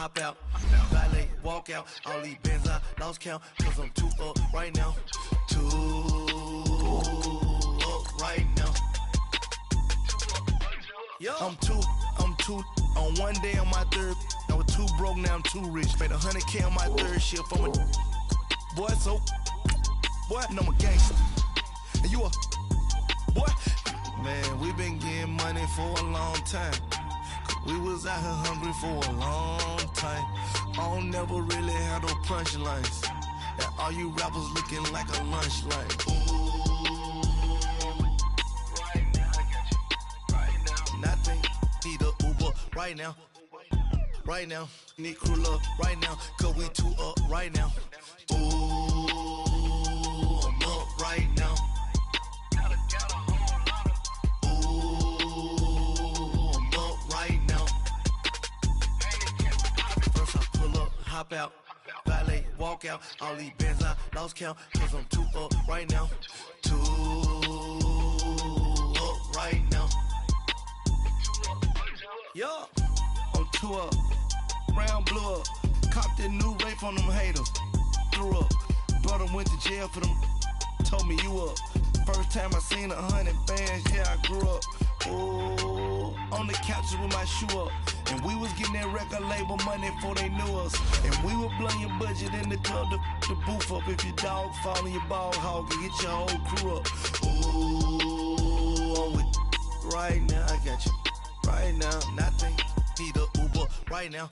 hop out, valet, walk out. All these bands I lost count, cause I'm too up right now. Too up right now. I'm too on one day on my third. I was too broke, now I'm too rich. Made 100K on my third shift from a boy, so boy, no, I'm a gangster. And you a boy, man, we been getting money for a long time. We was out here hungry for a long time. I don't never really have no punchlines. And all you rappers looking like a lunch line. Ooh, right now, I got you. Right now, nothing. Need a Uber right now. Right now, need crew up right now. Cause we too up right now. Ooh, I'm up right now. Hop out, valet, walk out. All these bands I lost count, cause I'm too up right now. Too up right now. Yo, I'm too up. Brown blew up. Copped that new rape on them haters. Threw up. Brother went to jail for them. Told me you up. First time I seen 100 bands, yeah, I grew up. Ooh, on the couches with my shoe up. And we was getting that record label money before they knew us. And we were blowing your budget in the club to boof up. If your dog fall in your ball hog and get your whole crew up. Ooh, I'm with right now, I got you. Right now, nothing. Need a Uber right now.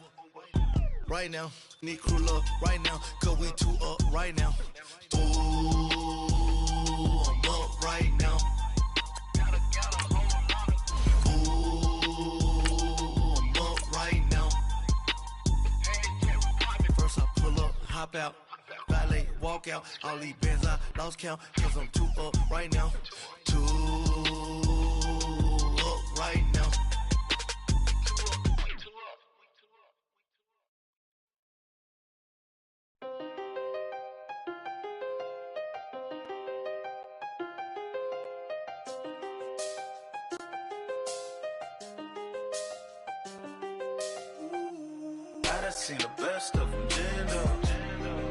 Right now, need crew up right now. Cause we too up right now. Ooh, I'm up right now. Hop out, valet, walk out. All these bands I lost count, cause I'm too up right now. Too up right now. I done seen the best of them, Jando.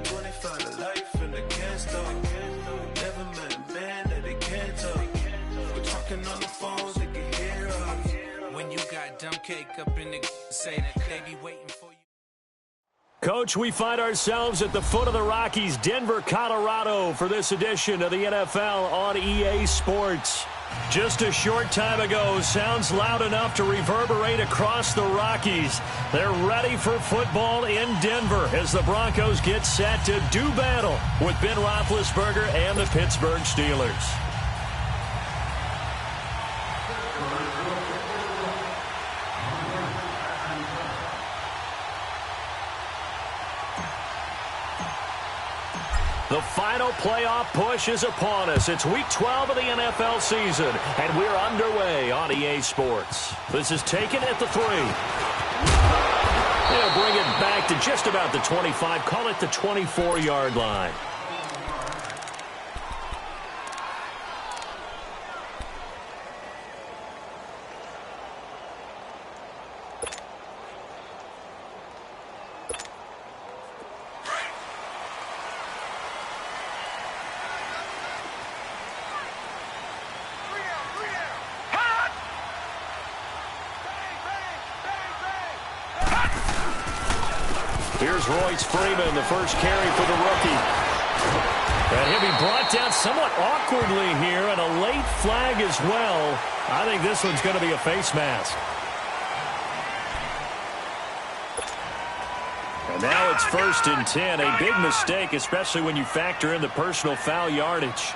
25 to life in the can't stop. Never met a man that they can't talk. We're talking on the phones, they can hear us. When you got dumb cake up in the say that they be waiting for you. Coach, we find ourselves at the foot of the Rockies, Denver, Colorado, for this edition of the NFL on EA Sports. Just a short time ago, sounds loud enough to reverberate across the Rockies. They're ready for football in Denver as the Broncos get set to do battle with Ben Roethlisberger and the Pittsburgh Steelers. The final playoff push is upon us. It's Week 12 of the NFL season, and we're underway on EA Sports. This is taken at the 3. They'll bring it back to just about the 25, call it the 24-yard line. Here's Royce Freeman, the first carry for the rookie. And he'll be brought down somewhat awkwardly here, and a late flag as well. I think this one's going to be a face mask. And now it's 1st and 10, a big mistake, especially when you factor in the personal foul yardage.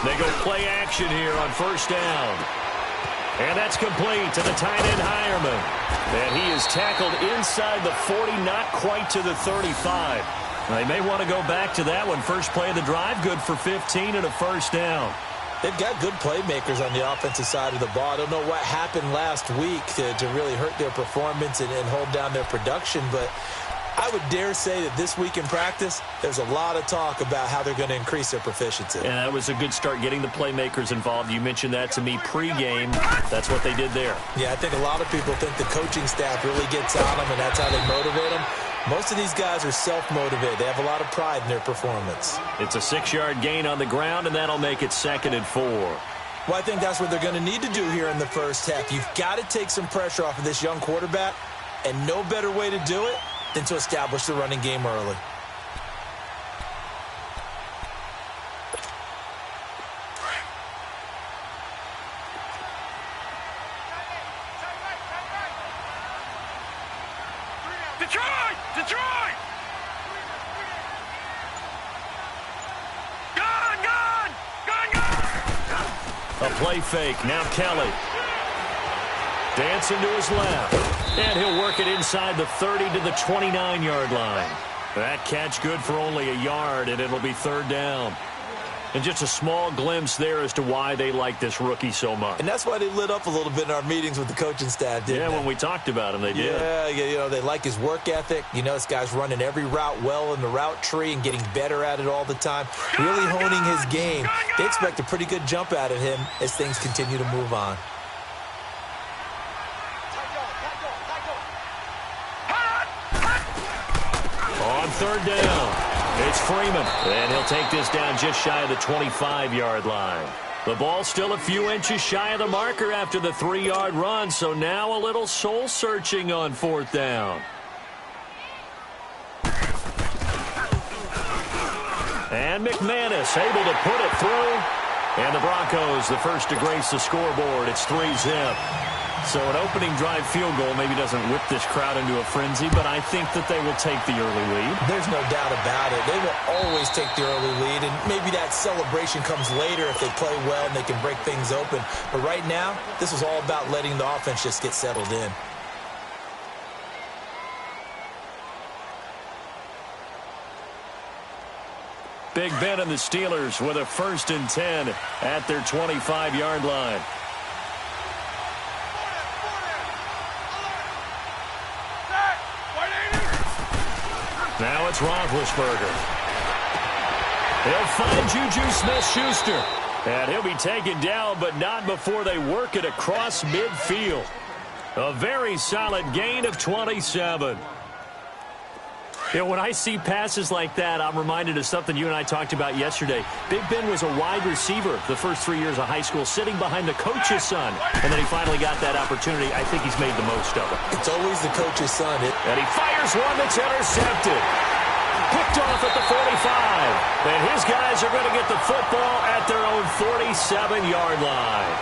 They go play action here on 1st down. And that's complete to the tight end, Hireman. And he is tackled inside the 40, not quite to the 35. They may want to go back to that one. First play of the drive, good for 15 and a 1st down. They've got good playmakers on the offensive side of the ball. I don't know what happened last week to really hurt their performance and hold down their production, but I would dare say that this week in practice, there's a lot of talk about how they're going to increase their proficiency. And that was a good start, getting the playmakers involved. You mentioned that to me pregame. That's what they did there. Yeah, I think a lot of people think the coaching staff really gets on them, and that's how they motivate them. Most of these guys are self-motivated. They have a lot of pride in their performance. It's a 6-yard gain on the ground, and that'll make it 2nd and 4. Well, I think that's what they're going to need to do here in the first half. You've got to take some pressure off of this young quarterback, and no better way to do it than to establish the running game early. Detroit! Detroit! Gun! Gun! Gun! Gun! A play fake. Now Kelly. Dancing to his left. And he'll work it inside the 30 to the 29-yard line. That catch good for only a yard, and it'll be 3rd down. And just a small glimpse there as to why they like this rookie so much. And that's why they lit up a little bit in our meetings with the coaching staff, didn't they? When we talked about him, they did. Yeah, you know, they like his work ethic. You know, this guy's running every route well in the route tree and getting better at it all the time, really honing his game. They expect a pretty good jump out of him as things continue to move on. On 3rd down, it's Freeman, and he'll take this down just shy of the 25-yard line. The ball still a few inches shy of the marker after the 3-yard run, so now a little soul-searching on 4th down. And McManus able to put it through, and the Broncos the first to grace the scoreboard. It's 3-zip. So an opening drive field goal maybe doesn't whip this crowd into a frenzy, but I think that they will take the early lead. There's no doubt about it. They will always take the early lead, and maybe that celebration comes later if they play well and they can break things open. But right now, this is all about letting the offense just get settled in. Big Ben and the Steelers with a 1st and 10 at their 25-yard line. Now it's Roethlisberger. He'll find Juju Smith-Schuster. And he'll be taken down, but not before they work it across midfield. A very solid gain of 27. You know, when I see passes like that, I'm reminded of something you and I talked about yesterday. Big Ben was a wide receiver the first 3 years of high school, sitting behind the coach's son. And then he finally got that opportunity. I think he's made the most of it. It's always the coach's son. And he fires one that's intercepted. Picked off at the 45. And his guys are going to get the football at their own 47-yard line.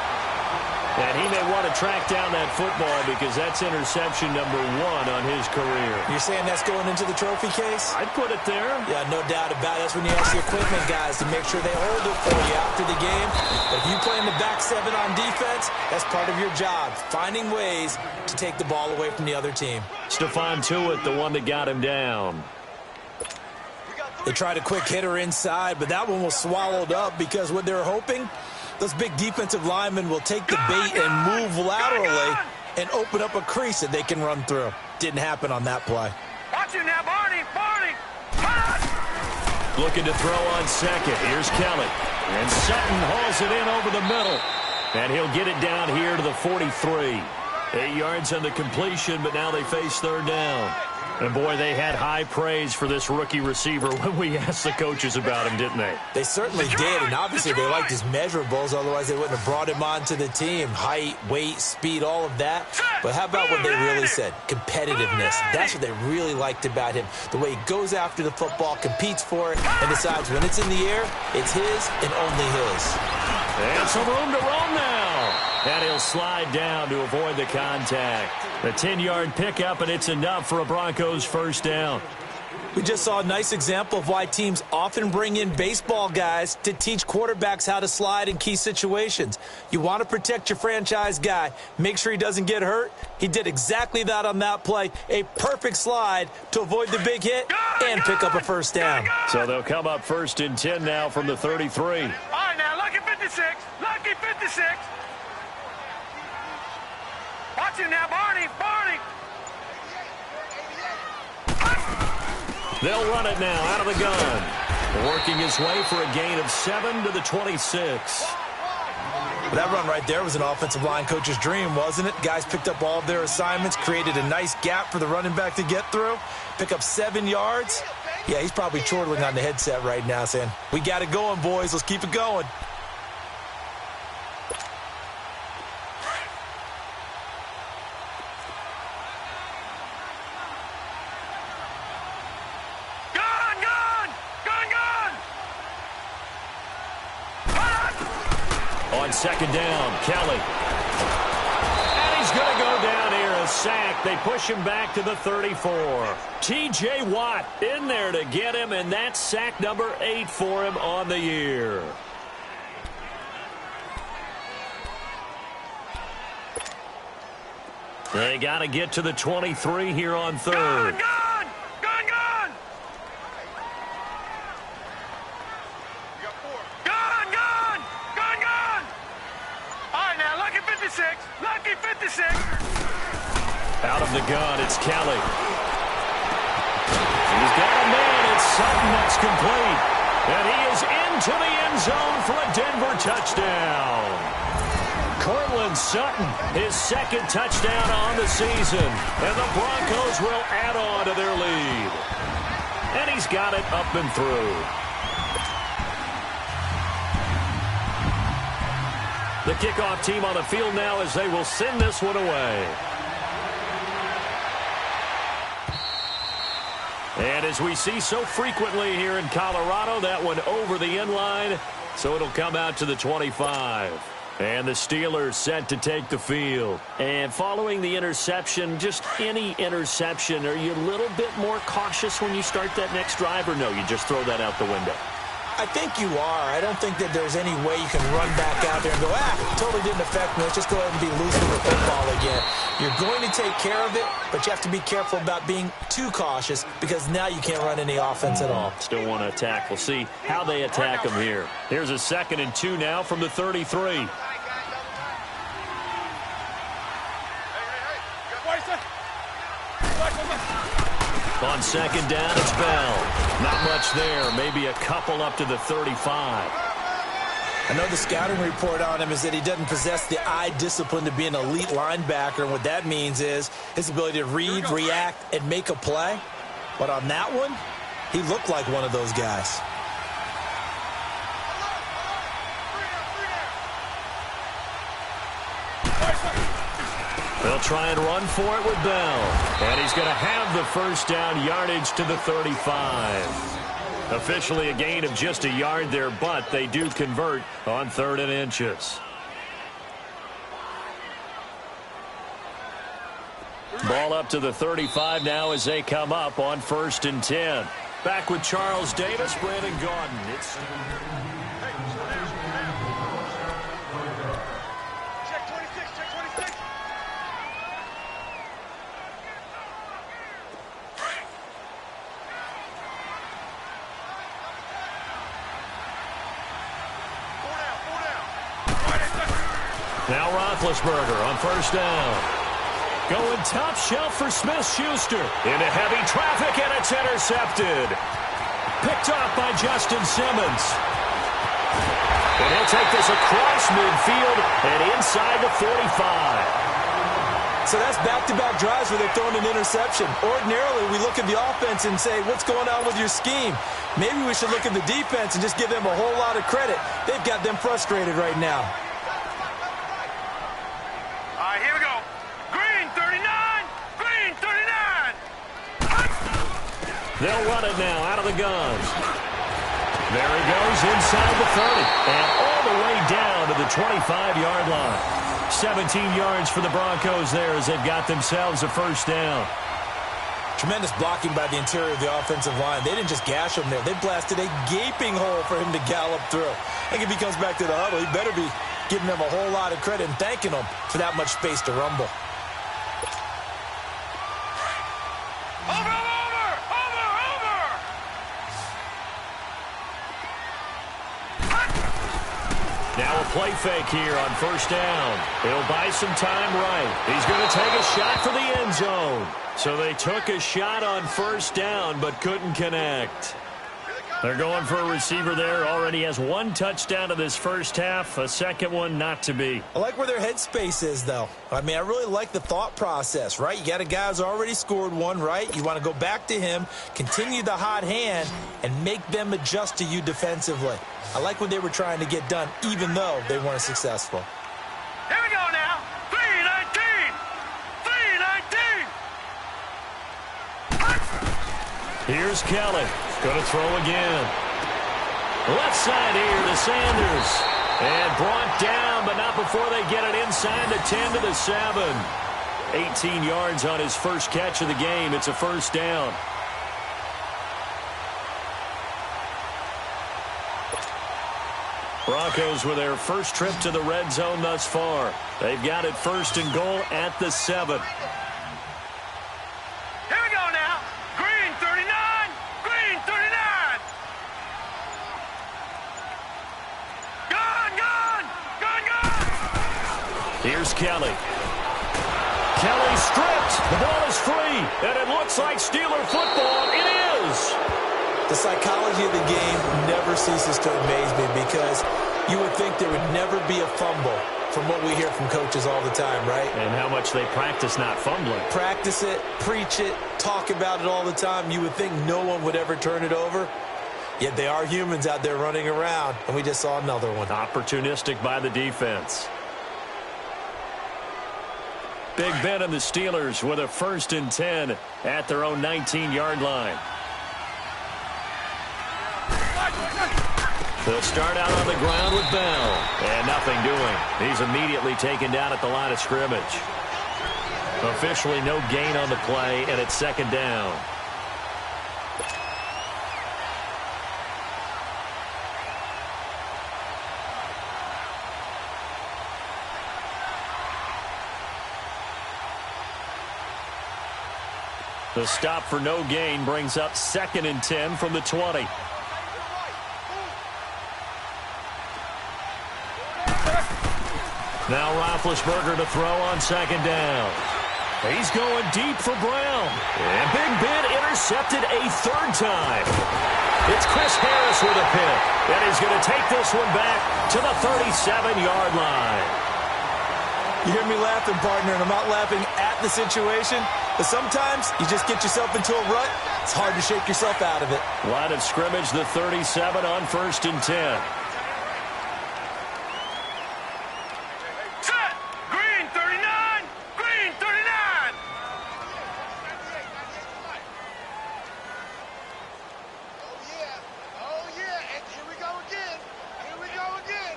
And he may want to track down that football because that's interception number 1 on his career. You're saying that's going into the trophy case? I'd put it there. Yeah, no doubt about it. That's when you ask the equipment guys to make sure they hold it for you after the game. But if you play in the back 7 on defense, that's part of your job, finding ways to take the ball away from the other team. Stephon Tuitt, the one that got him down. They tried a quick hitter inside, but that one was swallowed up because what they're hoping, those big defensive linemen will take the bait and move laterally and open up a crease that they can run through. Didn't happen on that play. Watch it now, Barney! Barney! Looking to throw on 2nd. Here's Kelly. And Sutton hauls it in over the middle. And he'll get it down here to the 43. 8 yards on the completion, but now they face 3rd down. And, boy, they had high praise for this rookie receiver when we asked the coaches about him, didn't they? They certainly did, and obviously they liked his measurables. Otherwise, they wouldn't have brought him onto the team. Height, weight, speed, all of that. But how about what they really said? Competitiveness. That's what they really liked about him. The way he goes after the football, competes for it, and decides when it's in the air, it's his and only his. And some room to roam now. And he'll slide down to avoid the contact. The 10-yard pickup, and it's enough for a Broncos 1st down. We just saw a nice example of why teams often bring in baseball guys to teach quarterbacks how to slide in key situations. You want to protect your franchise guy. Make sure he doesn't get hurt. He did exactly that on that play. A perfect slide to avoid the big hit and pick up a 1st down. So they'll come up 1st and 10 now from the 33. All right, now, lucky 56. Lucky 56. Watch it now, Barney. Barney. They'll run it now out of the gun. Working his way for a gain of 7 to the 26. That run right there was an offensive line coach's dream, wasn't it? Guys picked up all of their assignments, created a nice gap for the running back to get through, pick up 7 yards. Yeah, he's probably chortling on the headset right now saying, we got it going, boys. Let's keep it going. On second down, Kelly. And he's going to go down here, a sack. They push him back to the 34. T.J. Watt in there to get him, and that's sack number 8 for him on the year. They got to get to the 23 here on third. Lucky 56. Out of the gun, it's Kelly. He's got a man. It's Sutton that's complete. And he is into the end zone for a Denver touchdown. Cortland Sutton, his second touchdown on the season. And the Broncos will add on to their lead. And he's got it up and through. The kickoff team on the field now as they will send this one away. And as we see so frequently here in Colorado, that one over the end line, so it'll come out to the 25. And the Steelers set to take the field. And following the interception, just any interception, are you a little bit more cautious when you start that next drive, or no, you just throw that out the window? I think you are. I don't think that there's any way you can run back out there and go, totally didn't affect me. Let's just go ahead and be loose with the football again. You're going to take care of it, but you have to be careful about being too cautious because now you can't run any offense at all. Still want to attack. We'll see how they attack them here. Here's a 2nd and 2 now from the 33. On second down, it's Bell. Not much there. Maybe a couple up to the 35. I know the scouting report on him is that he doesn't possess the eye discipline to be an elite linebacker. And what that means is his ability to read, react, and make a play. But on that one, he looked like one of those guys. They'll try and run for it with Bell. And he's going to have the first down yardage to the 35. Officially a gain of just a yard there, but they do convert on 3rd and inches. Ball up to the 35 now as they come up on 1st and 10. Back with Charles Davis, Brandon Gordon. It's... Now Roethlisberger on 1st down. Going top shelf for Smith-Schuster. Into heavy traffic, and it's intercepted. Picked off by Justin Simmons. And he'll take this across midfield and inside the 45. So that's back-to-back drives where they're throwing an interception. Ordinarily, we look at the offense and say, what's going on with your scheme? Maybe we should look at the defense and just give them a whole lot of credit. They've got them frustrated right now. Here we go. Green 39. Green 39. They'll run it now out of the guns. There he goes inside the 30 and all the way down to the 25-yard line. 17 yards for the Broncos there as they've got themselves a first down. Tremendous blocking by the interior of the offensive line. They didn't just gash him there. They blasted a gaping hole for him to gallop through. I think if he comes back to the huddle, he better be giving them a whole lot of credit and thanking them for that much space to rumble. Over. Now a play fake here on first down. He'll buy some time right. He's going to take a shot for the end zone. So they took a shot on first down but couldn't connect. They're going for a receiver there. Already has one touchdown in this first half. A second one not to be. I like where their headspace is, though. I mean, I really like the thought process, right? You got a guy who's already scored one, right? You want to go back to him, continue the hot hand, and make them adjust to you defensively. I like what they were trying to get done, even though they weren't successful. Here we go now. 3-19. 3-19. Here's Kelly. Going to throw again. Left side here to Sanders. And brought down, but not before they get it inside the 10 to the 7. 18 yards on his first catch of the game. It's a first down. Broncos with their first trip to the red zone thus far. They've got it first and goal at the 7. Here's Kelly. Kelly stripped. The ball is free, and it looks like Steeler football. It is. The psychology of the game never ceases to amaze me because you would think there would never be a fumble from what we hear from coaches all the time, right? And how much they practice not fumbling. Practice it, preach it, talk about it all the time. You would think no one would ever turn it over. Yet they are humans out there running around, and we just saw another one. Opportunistic by the defense. Big Ben and the Steelers with a 1st and 10 at their own 19-yard line. They'll start out on the ground with Bell. And nothing doing. He's immediately taken down at the line of scrimmage. Officially no gain on the play, and it's 2nd down. The stop for no gain brings up 2nd and 10 from the 20. Now Roethlisberger to throw on 2nd down. He's going deep for Brown. And Big Ben intercepted a 3rd time. It's Chris Harris with a pick. And he's going to take this one back to the 37-yard line. You hear me laughing, partner, and I'm not laughing at the situation. But sometimes you just get yourself into a rut. It's hard to shake yourself out of it. Line of scrimmage, the 37 on 1st and 10. Set. Green 39. Green 39. Oh yeah. And here we go again. Here we go again.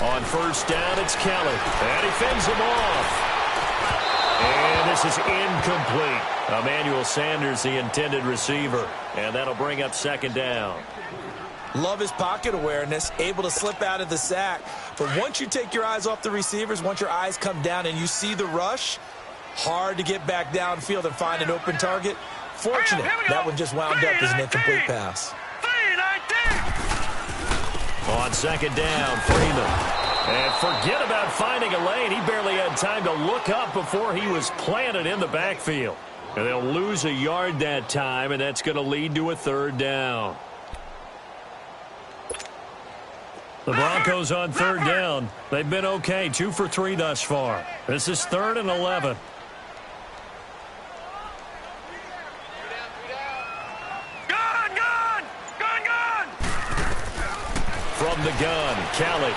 On 1st down, it's Kelly. And he fends him off. And this is incomplete. Emmanuel Sanders, the intended receiver. And that'll bring up 2nd down. Love his pocket awareness, able to slip out of the sack. But once you take your eyes off the receivers, once your eyes come down and you see the rush, hard to get back downfield and find an open target. Fortunate, that one just wound up as an incomplete pass. 3-19. On 2nd down, Freeman. And forget about finding a lane. He barely had time to look up before he was planted in the backfield. And they'll lose a yard that time, and that's going to lead to a 3rd down. The Broncos on 3rd down. They've been okay, 2 for 3 thus far. This is 3rd and 11. From the gun, Kelly.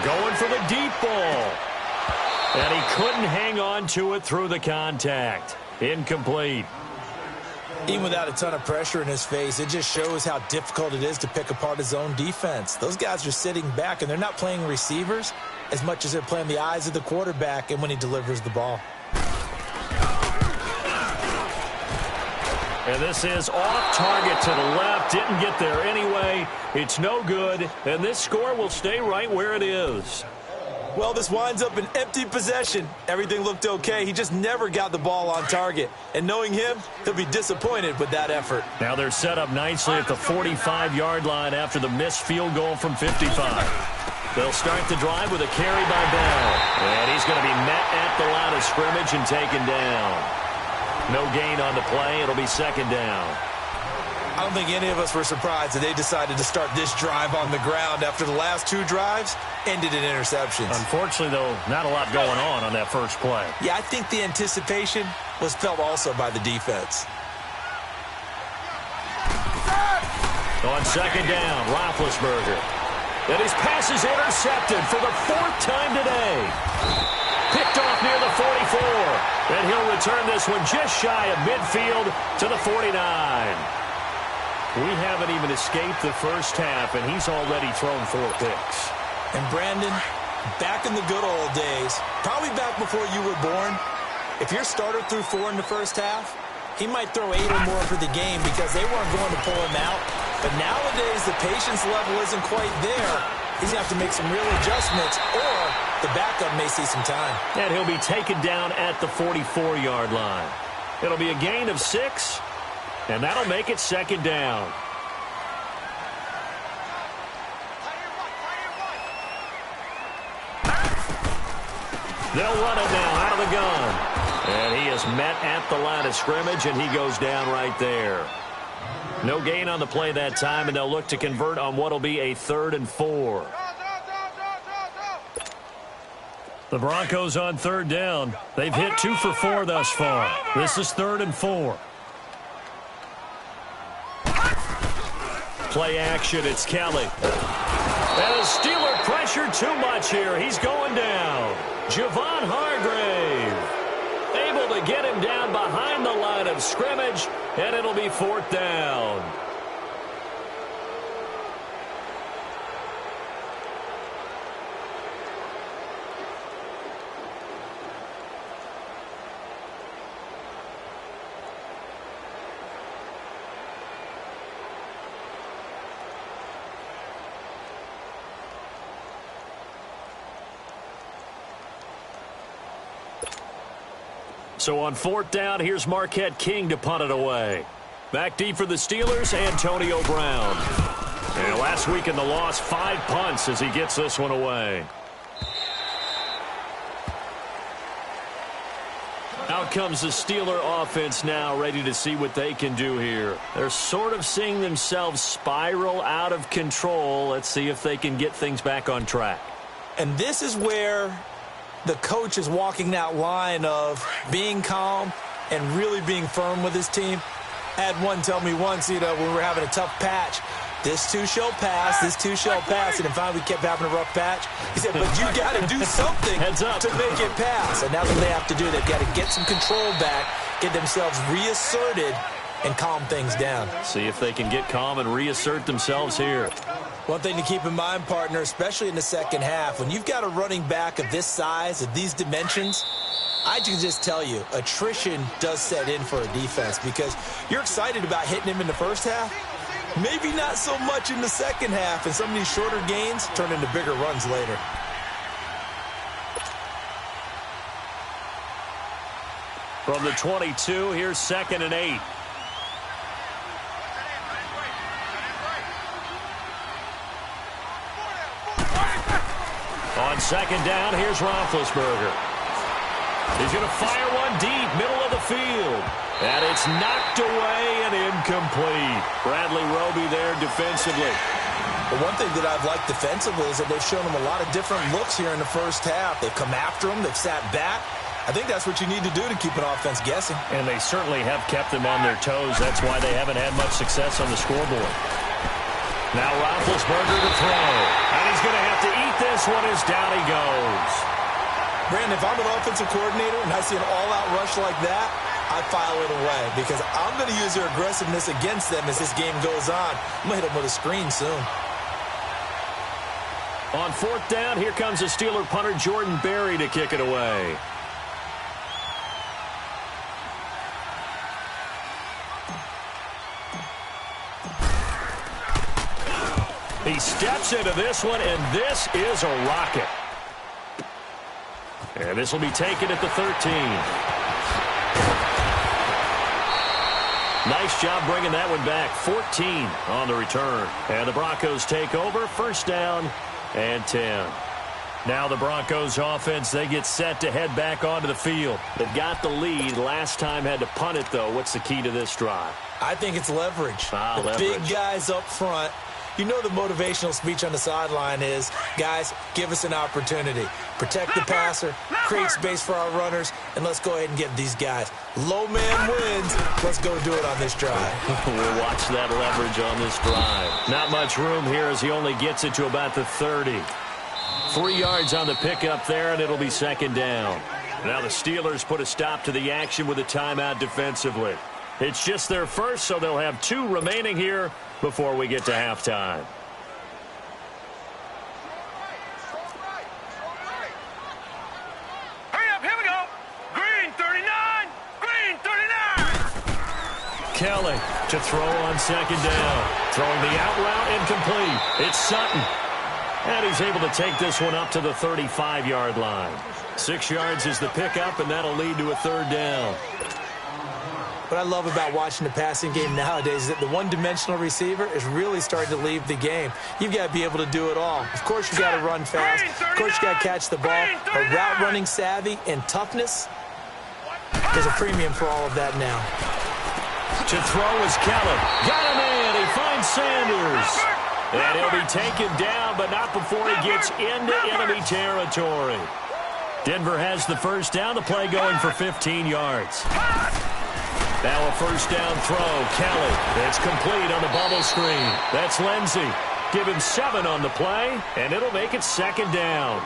Going for the deep ball. And he couldn't hang on to it through the contact. Incomplete. Even without a ton of pressure in his face, it just shows how difficult it is to pick apart his own defense. Those guys are sitting back, and they're not playing receivers as much as they're playing the eyes of the quarterback and when he delivers the ball. And this is off target to the left. Didn't get there anyway. It's no good. And this score will stay right where it is. Well, this winds up an empty possession. Everything looked okay. He just never got the ball on target. And knowing him, he'll be disappointed with that effort. Now they're set up nicely at the 45-yard line after the missed field goal from 55. They'll start the drive with a carry by Bell. And he's going to be met at the line of scrimmage and taken down. No gain on the play. It'll be second down. I don't think any of us were surprised that they decided to start this drive on the ground after the last two drives ended in interceptions. Unfortunately, though, not a lot going on that first play. Yeah, I think the anticipation was felt also by the defense. On second down, Roethlisberger. And his pass is intercepted for the fourth time today. Picked off near the 44. And he'll return this one just shy of midfield to the 49. We haven't even escaped the first half, and he's already thrown 4 picks. And Brandon, back in the good old days, probably back before you were born, if your starter threw 4 in the first half, he might throw 8 or more for the game because they weren't going to pull him out. But nowadays, the patience level isn't quite there. He's going to have to make some real adjustments, or the backup may see some time. And he'll be taken down at the 44-yard line. It'll be a gain of 6. And that'll make it second down. They'll run it now out of the gun. And he is met at the line of scrimmage, and he goes down right there. No gain on the play that time, and they'll look to convert on what will be a 3rd and 4. The Broncos on 3rd down. They've hit 2 for 4 thus far. This is 3rd and 4. Play action, it's Kelly. And the Steeler pressure too much here. He's going down. Javon Hargrave able to get him down behind the line of scrimmage, and it'll be 4th down. So on 4th down, here's Marquette King to punt it away. Back deep for the Steelers, Antonio Brown. And last week in the loss, 5 punts as he gets this one away. Out comes the Steeler offense now, ready to see what they can do here. They're sort of seeing themselves spiral out of control. Let's see if they can get things back on track. And this is where the coach is walking that line of being calm and really being firm with his team. I had one tell me once, when we were having a tough patch, this too shall pass, this too shall pass, and then finally we kept having a rough patch. He said, but you got to do something to make it pass. And that's what they have to do. They've got to get some control back, get themselves reasserted, and calm things down. See if they can get calm and reassert themselves here. One thing to keep in mind, partner, especially in the second half, when you've got a running back of this size, of these dimensions, I can just tell you, attrition does set in for a defense because you're excited about hitting him in the first half, maybe not so much in the second half, and some of these shorter gains turn into bigger runs later. From the 22, here's 2nd and 8. On 2nd down, here's Roethlisberger. He's going to fire one deep, middle of the field. And it's knocked away and incomplete. Bradley Roby there defensively. The one thing that I've liked defensively is that they've shown him a lot of different looks here in the first half. They've come after him. They've sat back. I think that's what you need to do to keep an offense guessing. And they certainly have kept them on their toes. That's why they haven't had much success on the scoreboard. Now Roethlisberger to throw. And he's going to have to eat this one as down he goes. Brandon, if I'm an offensive coordinator and I see an all-out rush like that, I file it away because I'm going to use their aggressiveness against them as this game goes on. I'm going to hit them with a screen soon. On 4th down, here comes the Steeler punter Jordan Berry to kick it away. He steps into this one, and this is a rocket. And this will be taken at the 13. Nice job bringing that one back. 14 on the return. And the Broncos take over. First down and 10. Now the Broncos offense, they get set to head back onto the field. They've got the lead. Last time had to punt it, though. What's the key to this drive? I think it's leverage. Leverage. Big guys up front. You know the motivational speech on the sideline is, guys, give us an opportunity. Protect the passer, create space for our runners, and let's go ahead and get these guys. Low man wins. Let's go do it on this drive. We'll watch that leverage on this drive. Not much room here as he only gets it to about the 30. 3 yards on the pickup there, and it'll be second down. Now the Steelers put a stop to the action with a timeout defensively. It's just their first, so they'll have 2 remaining here before we get to halftime. Hurry up, here we go. Green 39, green 39. Kelly to throw on second down. Throwing the out route incomplete. It's Sutton. And he's able to take this one up to the 35-yard line. 6 yards is the pickup, and that'll lead to a third down. What I love about watching the passing game nowadays is that the one-dimensional receiver is really starting to leave the game. You've got to be able to do it all. Of course, you've got to run fast. Of course, you've got to catch the ball. But route running savvy and toughness, there's a premium for all of that now. To throw is Kelly. Got him in. He finds Sanders. And he'll be taken down, but not before he gets into enemy territory. Denver has the first down. The play going for 15 yards. Now a first down throw. Kelly. It's complete on the bubble screen. That's Lindsey. Give him 7 on the play, and it'll make it second down.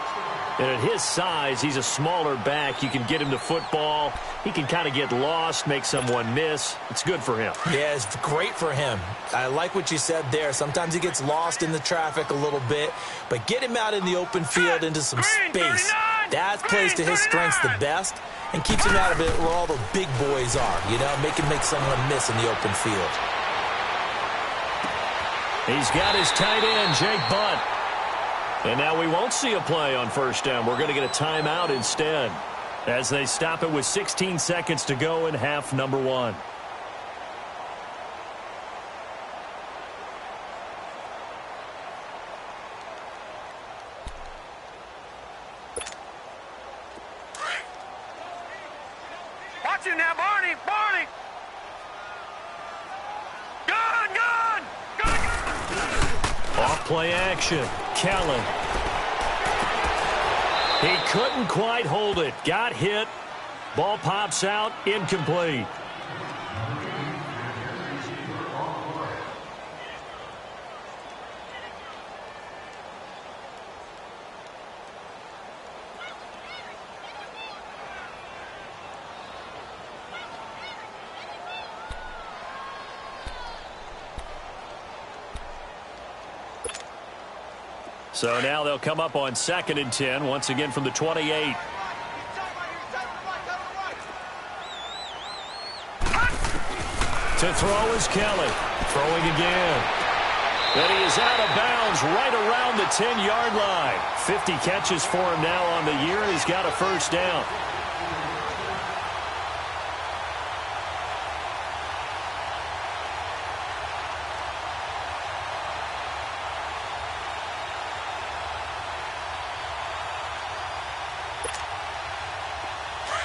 And at his size, he's a smaller back. You can get him to football. He can kind of get lost, make someone miss. It's good for him. Yeah, it's great for him. I like what you said there. Sometimes he gets lost in the traffic a little bit, but get him out in the open field into some space. That plays to his strengths the best and keeps him out of it where all the big boys are, you know, make someone miss in the open field. He's got his tight end, Jake Butt. And now we won't see a play on first down. We're going to get a timeout instead as they stop it with 16 seconds to go in half number 1. Watch him now, Barney, Barney. Gun. Off play action. Kelly. He couldn't quite hold it. Got hit. Ball pops out. Incomplete. So now they'll come up on 2nd and 10, once again from the 28. To throw is Kelly. Throwing again. And he is out of bounds right around the 10-yard line. 50 catches for him now on the year, and he's got a first down.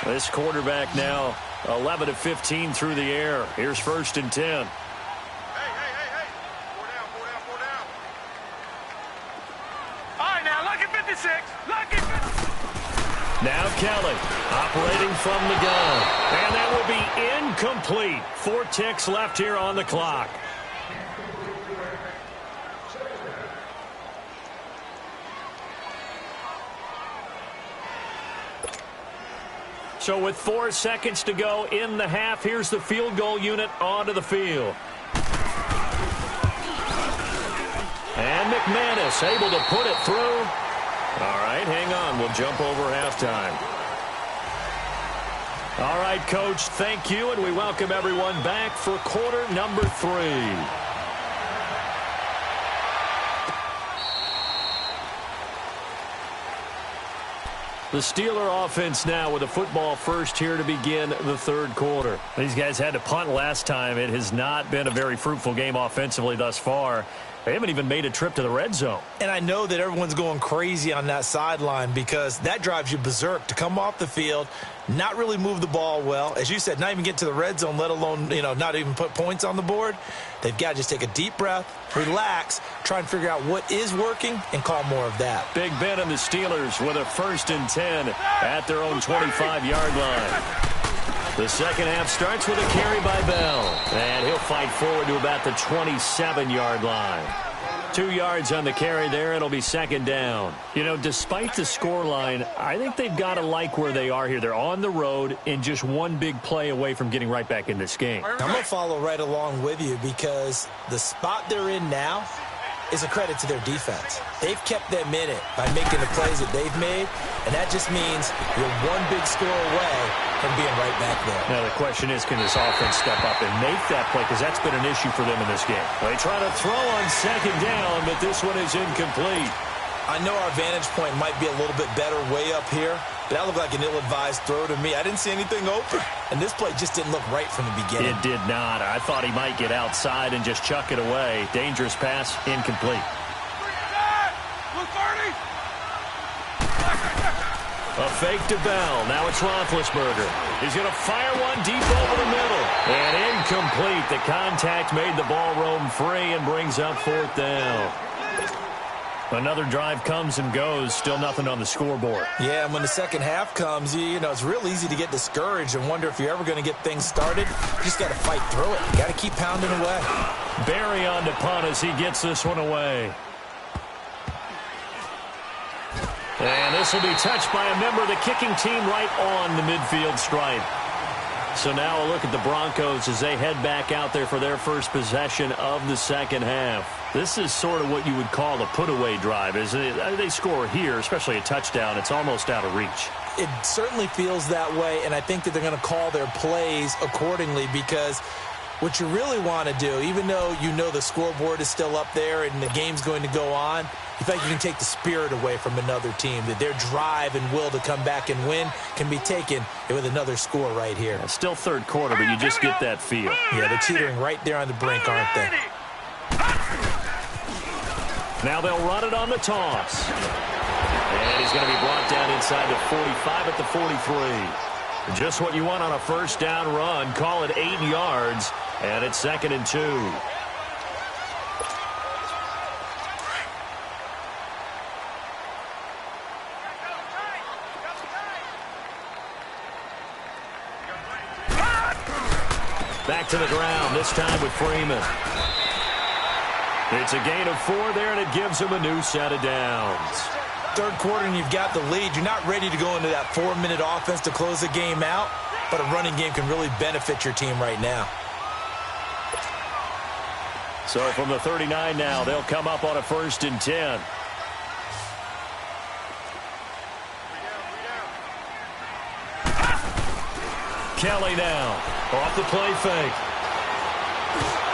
This quarterback now 11 of 15 through the air. Here's 1st and 10. Hey. 4 down. All right, now, lucky 56. Lucky 56. Now Kelly operating from the gun. And that will be incomplete. 4 ticks left here on the clock. So with 4 seconds to go in the half, here's the field goal unit onto the field. And McManus able to put it through. All right, hang on. We'll jump over halftime. All right, Coach, thank you, and we welcome everyone back for quarter number 3. The Steeler offense now with a football first here to begin the third quarter. These guys had to punt last time. It has not been a very fruitful game offensively thus far. They haven't even made a trip to the red zone. And I know that everyone's going crazy on that sideline because that drives you berserk to come off the field, not really move the ball well. As you said, not even get to the red zone, let alone, not even put points on the board. They've got to just take a deep breath, relax, try and figure out what is working, and call more of that. Big Ben and the Steelers with a 1st and 10 at their own 25-yard line. The second half starts with a carry by Bell, and he'll fight forward to about the 27-yard line. 2 yards on the carry there. It'll be second down. Despite the scoreline, I think they've got to like where they are here. They're on the road and just one big play away from getting right back in this game. I'm going to follow right along with you because the spot they're in now is a credit to their defense. They've kept them in it by making the plays that they've made, and that just means you're one big score away from being right back there. Now the question is, can this offense step up and make that play? Because that's been an issue for them in this game. They try to throw on second down, but this one is incomplete. I know our vantage point might be a little bit better way up here, but that looked like an ill-advised throw to me. I didn't see anything open, and this play just didn't look right from the beginning. It did not. I thought he might get outside and just chuck it away. Dangerous pass, incomplete. A fake to Bell. Now it's Roethlisberger. He's going to fire one deep over the middle. And incomplete. The contact made the ball roam free and brings up 4th down. Another drive comes and goes. Still nothing on the scoreboard. Yeah, and when the second half comes, it's real easy to get discouraged and wonder if you're ever going to get things started. You just got to fight through it. You got to keep pounding away. Barry on the punt as he gets this one away. And this will be touched by a member of the kicking team right on the midfield stripe. So now a look at the Broncos as they head back out there for their first possession of the second half. This is sort of what you would call a put-away drive. They score here, especially a touchdown. It's almost out of reach. It certainly feels that way, and I think that they're going to call their plays accordingly because what you really want to do, even though the scoreboard is still up there and the game's going to go on, you think you can take the spirit away from another team, that their drive and will to come back and win can be taken with another score right here. It's still third quarter, but you just get that feel. Yeah, they're teetering right there on the brink, aren't they? Now they'll run it on the toss. And he's going to be brought down inside the 45 at the 43. Just what you want on a first down run. Call it 8 yards, and it's 2nd and 2. Back to the ground, this time with Freeman. It's a gain of 4 there, and it gives him a new set of downs. Third quarter, and you've got the lead. You're not ready to go into that 4-minute offense to close the game out, but a running game can really benefit your team right now. So from the 39 now, they'll come up on a 1st and 10. Kelly now, off the play fake.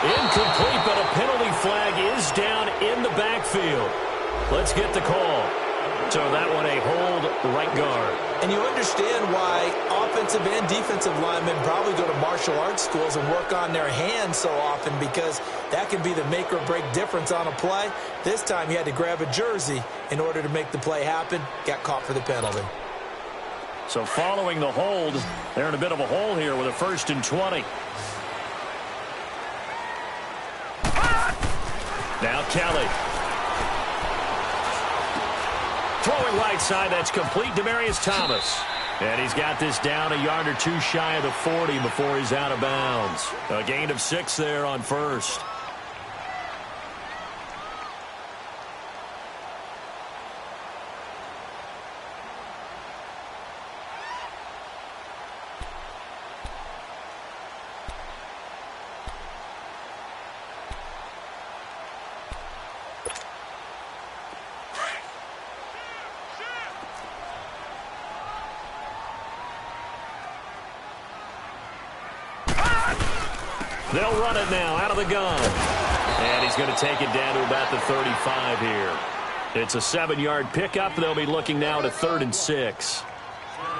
Incomplete, but a penalty flag is down in the backfield. Let's get the call. So that one a hold right guard. And you understand why offensive and defensive linemen probably go to martial arts schools and work on their hands so often, because that can be the make or break difference on a play. This time he had to grab a jersey in order to make the play happen. Got caught for the penalty. So following the hold, they're in a bit of a hole here with a 1st and 20. Now Kelly. Throwing right side, that's complete. Demaryius Thomas. And he's got this down a yard or 2 shy of the 40 before he's out of bounds. A gain of 6 there on first. They'll run it now out of the gun. And he's going to take it down to about the 35 here. It's a 7-yard pickup. They'll be looking now to 3rd and 6.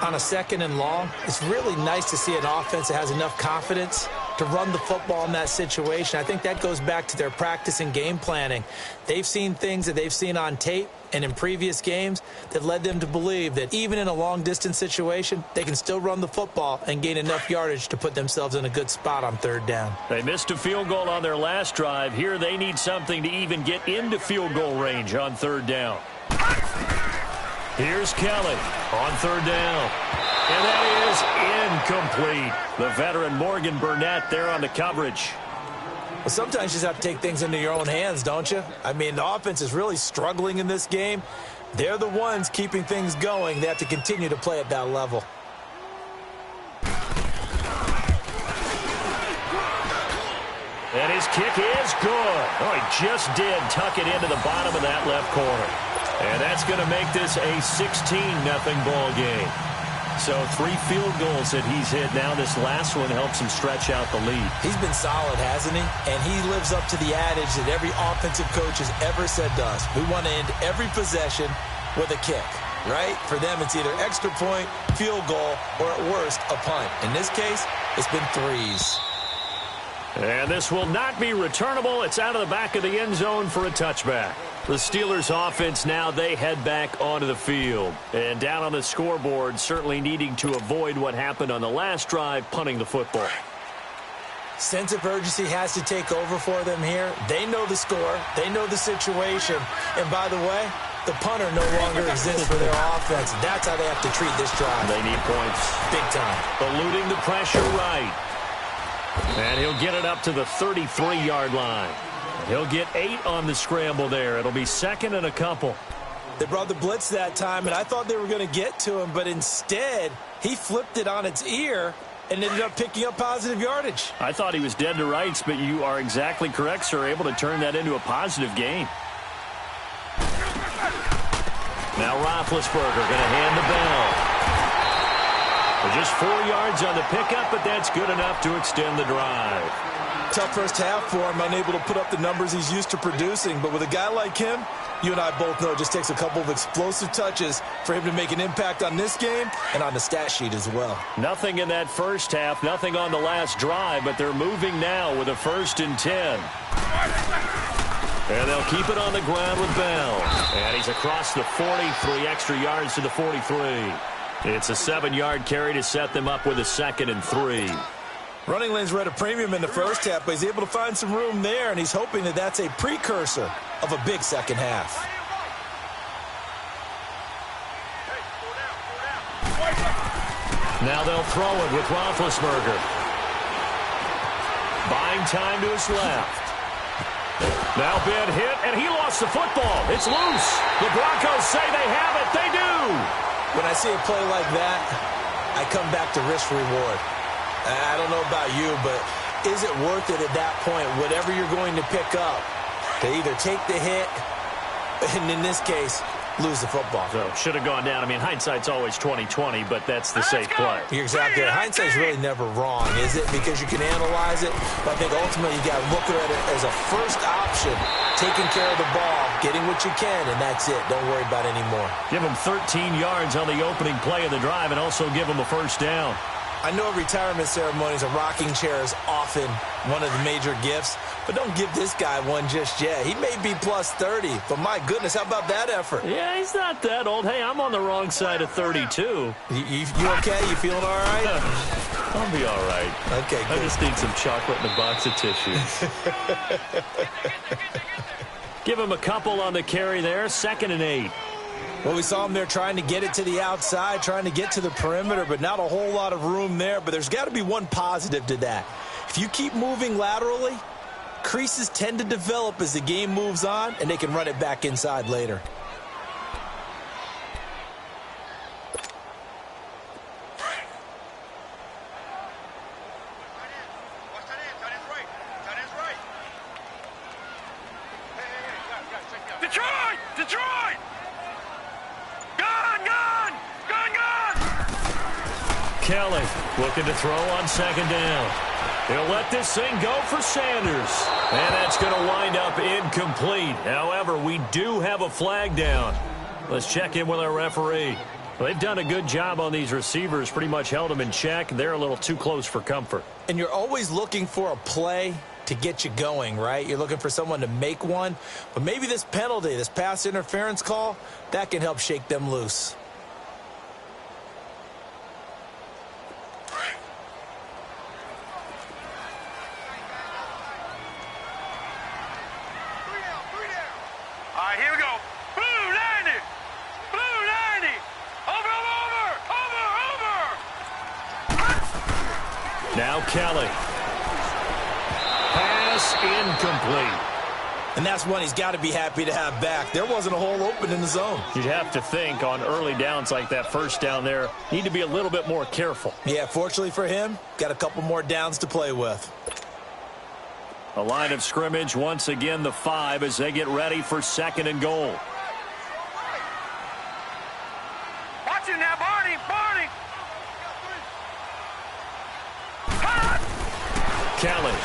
On a 2nd and long, it's really nice to see an offense that has enough confidence to run the football in that situation. I think that goes back to their practice and game planning. They've seen things that they've seen on tape and in previous games that led them to believe that even in a long-distance situation, they can still run the football and gain enough yardage to put themselves in a good spot on 3rd down. They missed a field goal on their last drive. Here they need something to even get into field goal range on 3rd down. Here's Kelly on 3rd down. And that is incomplete. The veteran Morgan Burnett there on the coverage. Well, sometimes you just have to take things into your own hands, don't you? I mean, the offense is really struggling in this game. They're the ones keeping things going. They have to continue to play at that level. And his kick is good. Oh, he just did tuck it into the bottom of that left corner. And that's going to make this a 16-0 ball game. So 3 field goals that he's hit now. This last one helps him stretch out the lead. He's been solid, hasn't he? And he lives up to the adage that every offensive coach has ever said to us. We want to end every possession with a kick, right? For them, it's either extra point, field goal, or at worst, a punt. In this case, it's been 3s. And this will not be returnable. It's out of the back of the end zone for a touchback. The Steelers offense now, they head back onto the field. And down on the scoreboard, certainly needing to avoid what happened on the last drive, punting the football. Sense of urgency has to take over for them here. They know the score. They know the situation. And by the way, the punter no longer exists for their offense. That's how they have to treat this drive. They need points. Big time. Eluding the pressure right. And he'll get it up to the 33-yard line. He'll get 8 on the scramble there. It'll be 2nd and a couple. They brought the blitz that time, and I thought they were going to get to him, but instead, he flipped it on its ear and ended up picking up positive yardage. I thought he was dead to rights, but you are exactly correct, sir. Able to turn that into a positive gain. Now Roethlisberger going to hand the ball. Just 4 yards on the pickup, but that's good enough to extend the drive. Tough first half for him, unable to put up the numbers he's used to producing. But with a guy like him, you and I both know it just takes a couple of explosive touches for him to make an impact on this game and on the stat sheet as well. Nothing in that first half, nothing on the last drive, but they're moving now with a 1st and 10. And they'll keep it on the ground with Bell. And he's across the 40, 3 extra yards to the 43. It's a 7-yard carry to set them up with a 2nd and 3. Running lanes were at a premium in the first half, but he's able to find some room there, and he's hoping that that's a precursor of a big second half. Now they'll throw it with Roethlisberger. Buying time to his left. Now Ben hit, and he lost the football. It's loose. The Broncos say they have it. They do. When I see a play like that, I come back to risk-reward. I don't know about you, but is it worth it at that point, whatever you're going to pick up, to either take the hit, and in this case, lose the football? So should have gone down. I mean, hindsight's always 20/20, but that's the safe play. You're exactly right. Hindsight's really never wrong, is it? Because you can analyze it, but I think ultimately you got to look at it as a first option, taking care of the ball, getting what you can, and that's it. Don't worry about it anymore. Give them 13 yards on the opening play of the drive and also give them a 1st down. I know retirement ceremonies, a rocking chair is often one of the major gifts, but don't give this guy one just yet. He may be plus 30, but my goodness, how about that effort? Yeah, he's not that old. Hey, I'm on the wrong side of 32. You okay? You feeling all right? I'll be all right. Okay, good. I just need some chocolate and a box of tissues. Give him a couple on the carry there. 2nd and 8. Well, we saw him there trying to get it to the outside, trying to get to the perimeter, but not a whole lot of room there. But there's got to be one positive to that. If you keep moving laterally, creases tend to develop as the game moves on, and they can run it back inside later. Detroit! Detroit! Gone! Gone! Gone! Gone! Kelly looking to throw on second down. He'll let this thing go for Sanders. And that's going to wind up incomplete. However, we do have a flag down. Let's check in with our referee. Well, they've done a good job on these receivers, pretty much held them in check. They're a little too close for comfort. And you're always looking for a play to get you going, right? You're looking for someone to make one. But maybe this penalty, this pass interference call, that can help shake them loose. All right, here we go. Blue 90. Blue 90. Over. Now Kelly. Pass incomplete. And that's one he's got to be happy to have back. There wasn't a hole open in the zone. You'd have to think on early downs like that first down there, need to be a little bit more careful. Yeah, fortunately for him, got a couple more downs to play with. A line of scrimmage, once again, the 5 as they get ready for second and goal. Watch it now, Barney. Kelly.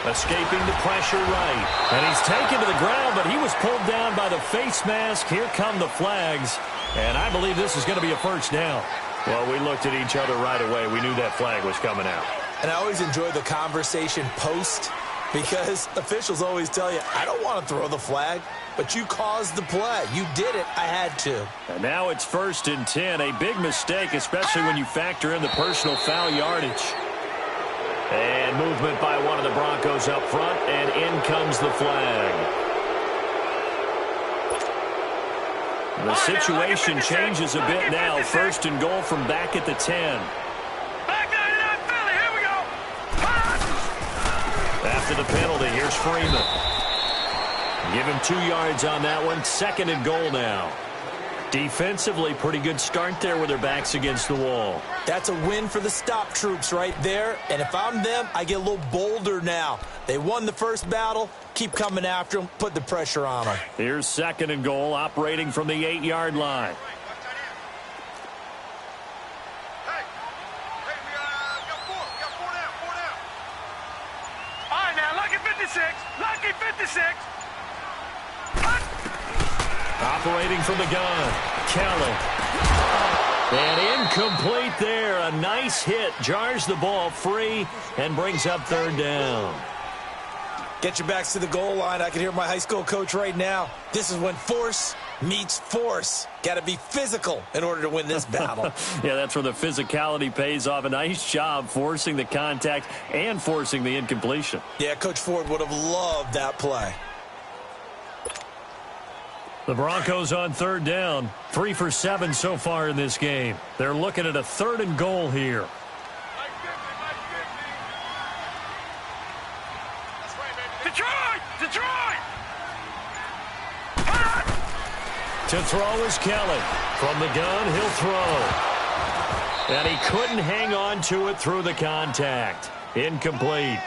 Escaping the pressure right. And he's taken to the ground, but he was pulled down by the face mask. Here come the flags. And I believe this is going to be a first down. Well, we looked at each other right away. We knew that flag was coming out. And I always enjoy the conversation post because officials always tell you, I don't want to throw the flag, but you caused the play. You did it. I had to. And now it's 1st and 10. A big mistake, especially when you factor in the personal foul yardage. And movement by one of the Broncos up front, and in comes the flag. The situation changes a bit now. 1st and goal from back at the 10. After the penalty, here's Freeman. Give him 2 yards on that one. 2nd and goal now. Defensively, pretty good start there with their backs against the wall. That's a win for the stop troops right there. And if I'm them, I get a little bolder now. They won the first battle. Keep coming after them. Put the pressure on them. Here's 2nd and goal, operating from the 8-yard line. Hey, we got 4 down. All right, now, lucky 56. Lucky 56. Operating from the gun, Kelly. And incomplete there. A nice hit. Jars the ball free and brings up 3rd down. Get your backs to the goal line. I can hear my high school coach right now. This is when force meets force. Got to be physical in order to win this battle. Yeah, that's where the physicality pays off. A nice job forcing the contact and forcing the incompletion. Yeah, Coach Ford would have loved that play. The Broncos on 3rd down. 3 for 7 so far in this game. They're looking at a 3rd and goal here. Detroit! To throw is Kelly. From the gun, he'll throw. And he couldn't hang on to it through the contact. Incomplete.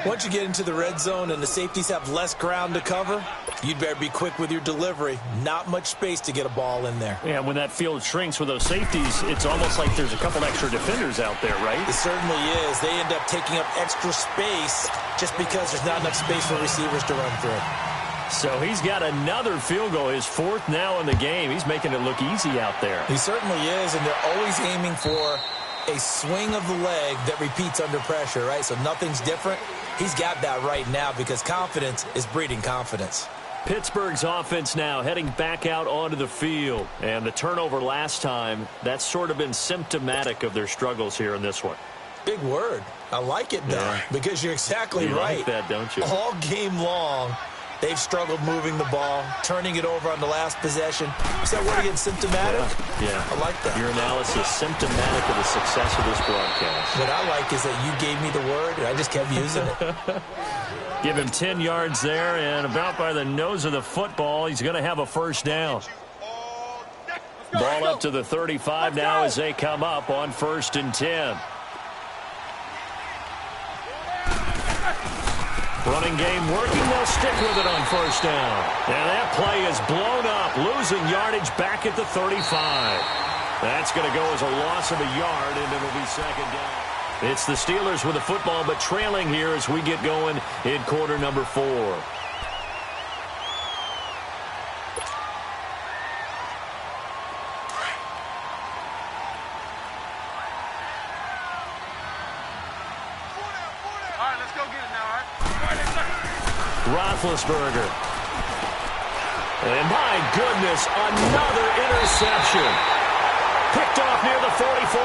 Once you get into the red zone and the safeties have less ground to cover, you'd better be quick with your delivery. Not much space to get a ball in there. Yeah, when that field shrinks with those safeties, it's almost like there's a couple extra defenders out there, right? It certainly is. They end up taking up extra space just because there's not enough space for receivers to run through. So he's got another field goal, his 4th now in the game. He's making it look easy out there. He certainly is, and they're always aiming for a swing of the leg that repeats under pressure, right? So nothing's different. He's got that right now because confidence is breeding confidence. Pittsburgh's offense now heading back out onto the field. And the turnover last time, that's sort of been symptomatic of their struggles here in this one. Big word. I like it, though, because you're exactly right. You like that, don't you? All game long, they've struggled moving the ball, turning it over on the last possession. Is that word again, symptomatic? Yeah. I like that. Your analysis symptomatic of the success of this broadcast. What I like is that you gave me the word, and I just kept using it. Give him 10 yards there, and about by the nose of the football, he's going to have a 1st down. Ball up to the 35 now as they come up on 1st and 10. Running game working. They'll stick with it on 1st down. And that play is blown up, losing yardage back at the 35. That's going to go as a loss of a yard, and it'll be second down. It's the Steelers with the football, but trailing here as we get going in quarter number 4. Roethlisberger. And my goodness, another interception. Picked off near the 44.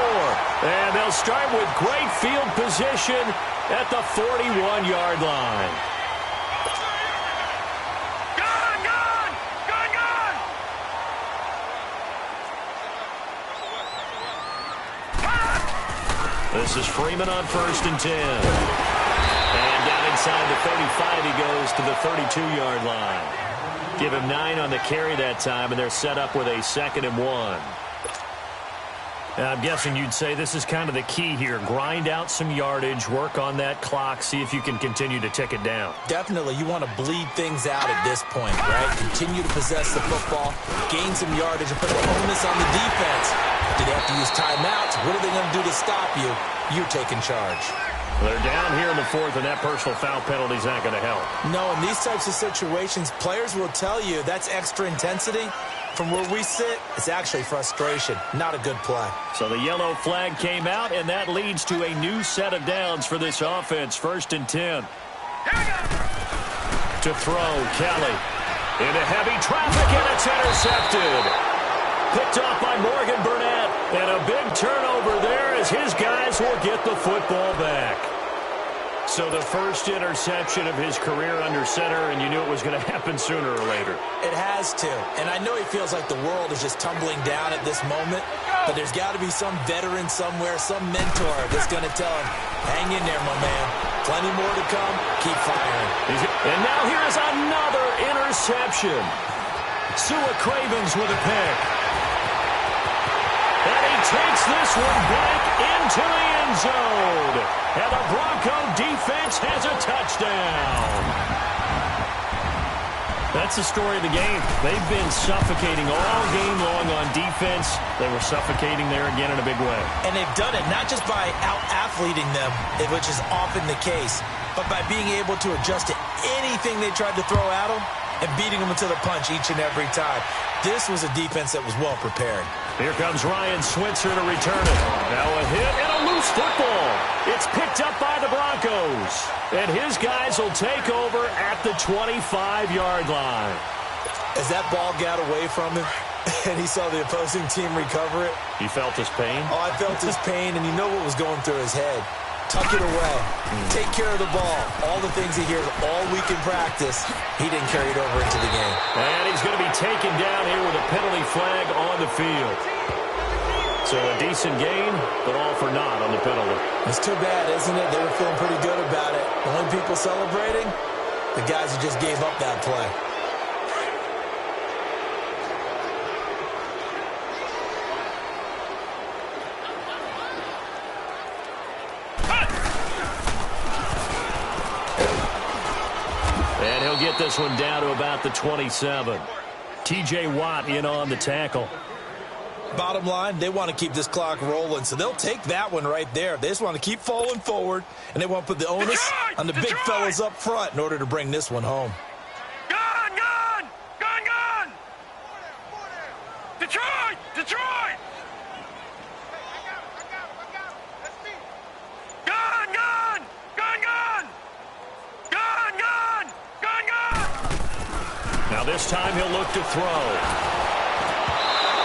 And they'll start with great field position at the 41-yard line. This is Freeman on 1st and 10. And down inside the 35, he goes to the 32-yard line. Give him 9 on the carry that time, and they're set up with a 2nd and 1. I'm guessing you'd say this is kind of the key here. Grind out some yardage, work on that clock, see if you can continue to tick it down. Definitely. You want to bleed things out at this point, right? Continue to possess the football, gain some yardage, and put the onus on the defense. Do they have to use timeouts? What are they going to do to stop you? You're taking charge. They're down here in the 4th, and that personal foul penalty is not going to help. No, in these types of situations, players will tell you that's extra intensity. From where we sit, it's actually frustration. Not a good play. So the yellow flag came out, and that leads to a new set of downs for this offense. 1st and 10. To throw, Kelly. Into heavy traffic, and it's intercepted. Picked off by Morgan Burnett. And a big turnover there as his guys will get the football back. So the first interception of his career under center, and you knew it was going to happen sooner or later. It has to. And I know he feels like the world is just tumbling down at this moment, but there's got to be some veteran somewhere, some mentor that's going to tell him, hang in there, my man. Plenty more to come. Keep firing. And now here's another interception. Sua Cravens with a pick. And he takes this one back into the end zone. And the Bronco defense has a touchdown. That's the story of the game. They've been suffocating all game long on defense. They were suffocating there again in a big way. And they've done it not just by out-athleting them, which is often the case, but by being able to adjust to anything they tried to throw at them and beating them to the punch each and every time. This was a defense that was well prepared. Here comes Ryan Switzer to return it. Now a hit and a loose football. It's picked up by the Broncos. And his guys will take over at the 25-yard line. As that ball got away from him and he saw the opposing team recover it. You felt his pain? Oh, I felt his pain, and you know what was going through his head. Tuck it away. Take care of the ball. All the things he hears all week in practice, he didn't carry it over into the game. And he's going to be taken down here with a penalty flag on the field. So a decent gain, but all for naught on the penalty. It's too bad, isn't it? They were feeling pretty good about it. The only people celebrating, the guys who just gave up that play. And he'll get this one down to about the 27. T.J. Watt in on the tackle. Bottom line, they want to keep this clock rolling, so they'll take that one right there. They just want to keep falling forward, and they want to put the onus on the big fellas up front in order to bring this one home. Gun! Gun! Gun! Gun! Detroit! Detroit! Gun! Gun! Gun! Gun! Gun! Gun! Gun! Gun! Now this time he'll look to throw.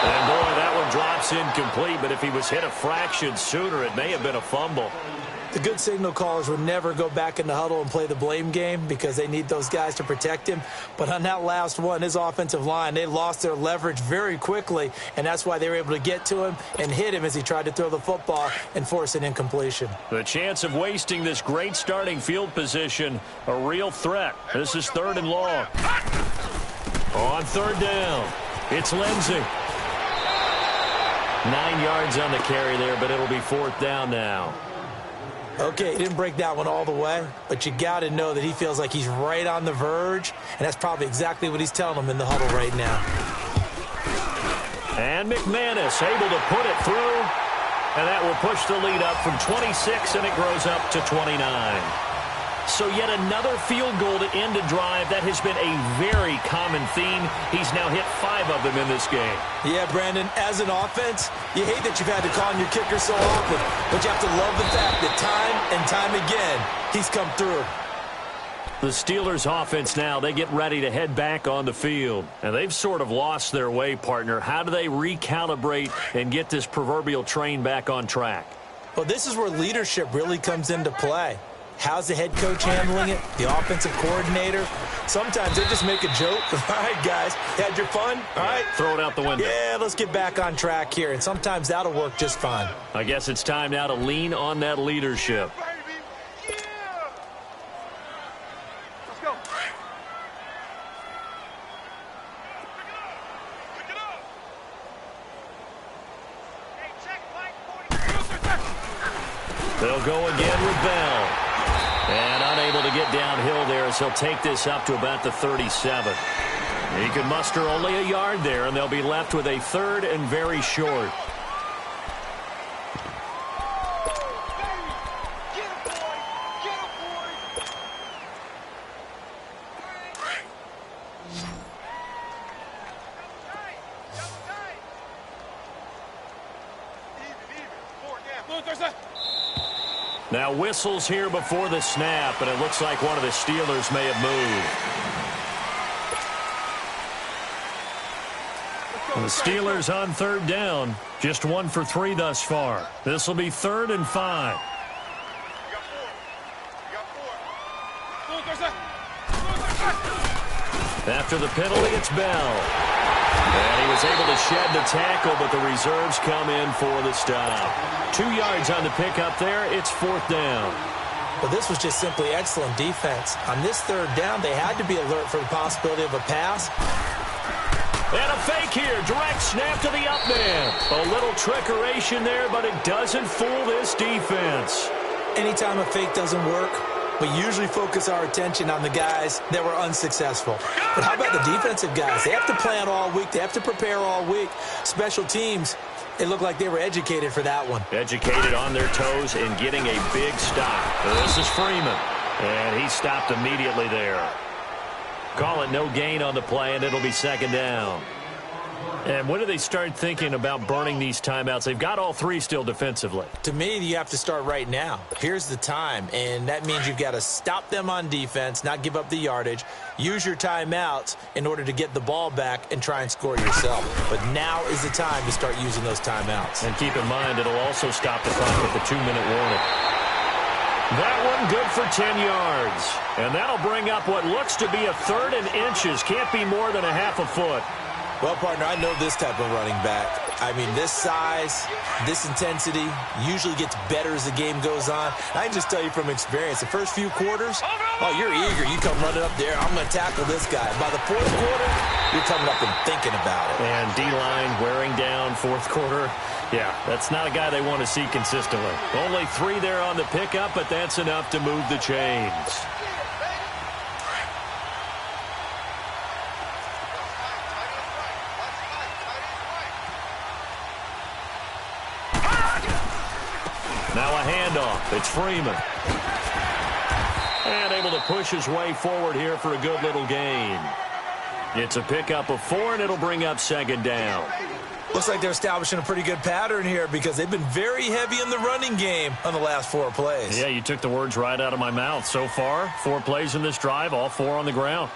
And boy, that one drops incomplete, but if he was hit a fraction sooner, it may have been a fumble. The good signal callers would never go back in the huddle and play the blame game because they need those guys to protect him. But on that last one, his offensive line, they lost their leverage very quickly, and that's why they were able to get to him and hit him as he tried to throw the football and force an incompletion. The chance of wasting this great starting field position, a real threat. This is 3rd and long. On 3rd down, it's Lindsey. 9 yards on the carry there, but it'll be 4th down now. Okay, he didn't break that one all the way, but you got to know that he feels like he's right on the verge, and that's probably exactly what he's telling them in the huddle right now. And McManus able to put it through. And that will push the lead up from 26, and it grows up to 29. So yet another field goal to end a drive. That has been a very common theme. He's now hit 5 of them in this game. Yeah, Brandon, as an offense, you hate that you've had to call on your kicker so often, but you have to love the fact that time and time again, he's come through. The Steelers offense now, they get ready to head back on the field. And they've sort of lost their way, partner. How do they recalibrate and get this proverbial train back on track? Well, this is where leadership really comes into play. How's the head coach handling it? The offensive coordinator? Sometimes they just make a joke. All right, guys, had your fun? All right. Throw it out the window. Yeah, let's get back on track here. And sometimes that'll work just fine. I guess it's time now to lean on that leadership. They'll go again with Bell. And unable to get downhill there as he'll take this up to about the 37. He can muster only a yard there, and they'll be left with a 3rd and very short. Now whistles here before the snap, and it looks like one of the Steelers may have moved. The Steelers on 3rd down, just 1 for 3 thus far. This will be 3rd and 5. After the penalty, it's Bell. And he was able to shed the tackle, but the reserves come in for the stop. 2 yards on the pickup there. It's 4th down. But this was just simply excellent defense. On this 3rd down, they had to be alert for the possibility of a pass. And a fake here. Direct snap to the up man. A little trickeration there, but it doesn't fool this defense. Anytime a fake doesn't work, we usually focus our attention on the guys that were unsuccessful. But how about the defensive guys? They have to plan all week. They have to prepare all week. Special teams, it looked like they were educated for that one. Educated on their toes and getting a big stop. This is Freeman. And he stopped immediately there. Call it no gain on the play, and it'll be 2nd down. And when do they start thinking about burning these timeouts? They've got all 3 still defensively. To me, you have to start right now. Here's the time, and that means you've got to stop them on defense, not give up the yardage, use your timeouts in order to get the ball back and try and score yourself. But now is the time to start using those timeouts. And keep in mind, it'll also stop the clock with the 2-minute warning. That one good for 10 yards. And that'll bring up what looks to be a 3rd and inches. Can't be more than a half a foot. Well, partner, I know this type of running back. I mean, this size, this intensity usually gets better as the game goes on. I can just tell you from experience, the first few quarters, oh, you're eager. You come running up there, I'm going to tackle this guy. By the 4th quarter, you're coming up and thinking about it. And D-line wearing down 4th quarter. Yeah, that's not a guy they want to see consistently. Only 3 there on the pickup, but that's enough to move the chains. Now a handoff. It's Freeman. And able to push his way forward here for a good little gain. It's a pickup of 4, and it'll bring up 2nd down. Looks like they're establishing a pretty good pattern here because they've been very heavy in the running game on the last 4 plays. Yeah, you took the words right out of my mouth. So far, 4 plays in this drive, all 4 on the ground.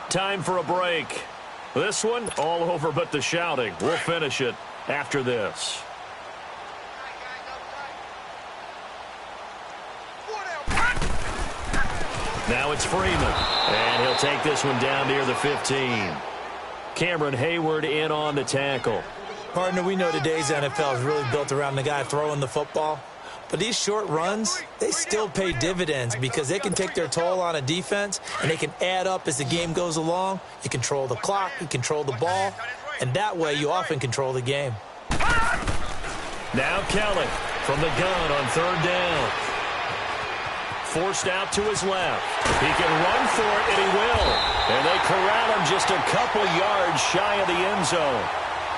Time for a break. This one, all over but the shouting. We'll finish it after this. Now it's Freeman, and he'll take this one down near the 15. Cameron Hayward in on the tackle. Partner, we know today's NFL is really built around the guy throwing the football. But these short runs, they still pay dividends because they can take their toll on a defense, and they can add up as the game goes along. You control the clock, you control the ball, and that way you often control the game. Now Kelly. from the gun on third down. Forced out to his left. He can run for it, and he will. And they corral him just a couple yards shy of the end zone.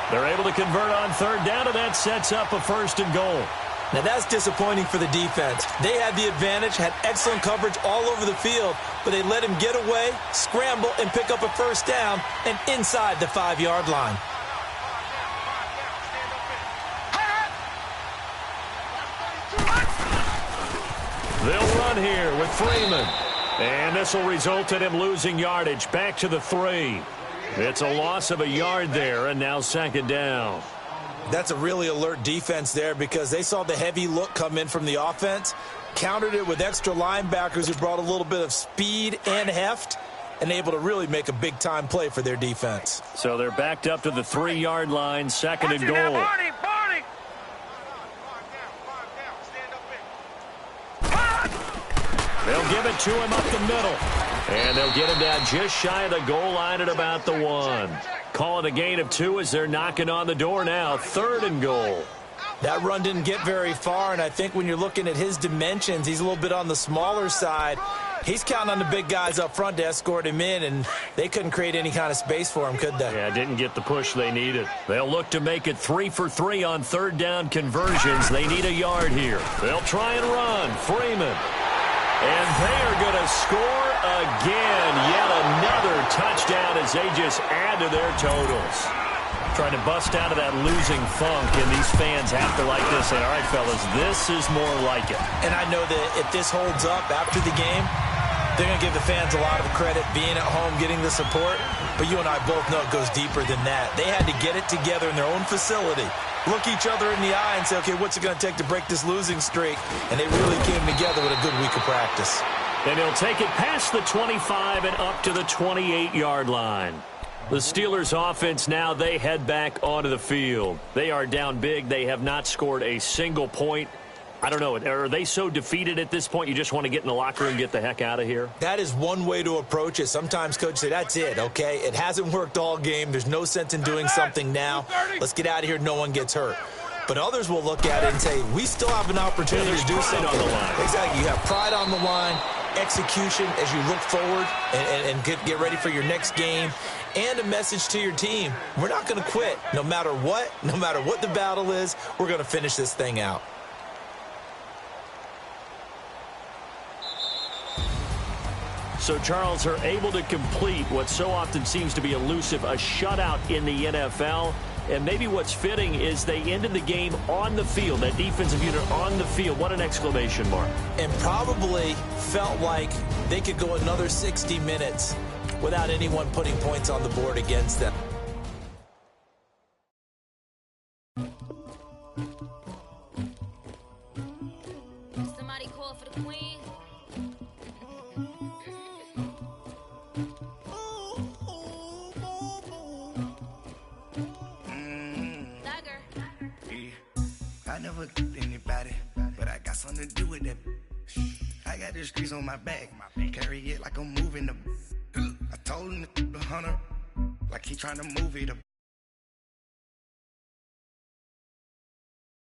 They're able to convert on third down, and that sets up a 1st and goal. Now, that's disappointing for the defense. They had the advantage, had excellent coverage all over the field, but they let him get away, scramble, and pick up a 1st down and inside the 5-yard line. They'll run here with Freeman. And this will result in him losing yardage back to the 3. It's a loss of a yard there, and now 2nd down. That's a really alert defense there because they saw the heavy look come in from the offense, countered it with extra linebackers who brought a little bit of speed and heft, and able to really make a big-time play for their defense. So they're backed up to the 3-yard line, 2nd and goal. Barney. They'll give it to him up the middle. And they'll get him down just shy of the goal line at about the 1. Call it a gain of 2 as they're knocking on the door now. 3rd and goal. That run didn't get very far, and I think when you're looking at his dimensions, he's a little bit on the smaller side. He's counting on the big guys up front to escort him in, and they couldn't create any kind of space for him, could they? Yeah, didn't get the push they needed. They'll look to make it 3 for 3 on third down conversions. They need a yard here. They'll try and run. Freeman. And they are going to score again. Yet another touchdown as they just add to their totals. Trying to bust out of that losing funk, and these fans have to like this. And all right, fellas, this is more like it. And I know that if this holds up after the game, they're going to give the fans a lot of credit being at home, getting the support. But you and I both know it goes deeper than that. They had to get it together in their own facility, look each other in the eye and say, okay, what's it going to take to break this losing streak? And they really came together with a good week of practice. And he'll take it past the 25 and up to the 28-yard line. The Steelers offense now, they head back onto the field. They are down big. They have not scored a single point. I don't know. Are they so defeated at this point you just want to get in the locker room and get the heck out of here? That is one way to approach it. Sometimes coaches say, that's it, okay? It hasn't worked all game. There's no sense in doing something now. Let's get out of here. No one gets hurt. But others will look at it and say, we still have an opportunity to do something. On the line. Exactly. You have pride on the line, execution as you look forward and get ready for your next game, and a message to your team. We're not going to quit. No matter what the battle is, we're going to finish this thing out. So Charles are able to complete what so often seems to be elusive, a shutout in the NFL. And maybe what's fitting is they ended the game on the field, that defensive unit on the field. What an exclamation mark. And probably felt like they could go another 60 minutes without anyone putting points on the board against them. Somebody call for the queen. I never anybody, but I got something to do with that. I got the streets on my back, carry it like I'm moving the. I told him the hunter, like he trying to move it.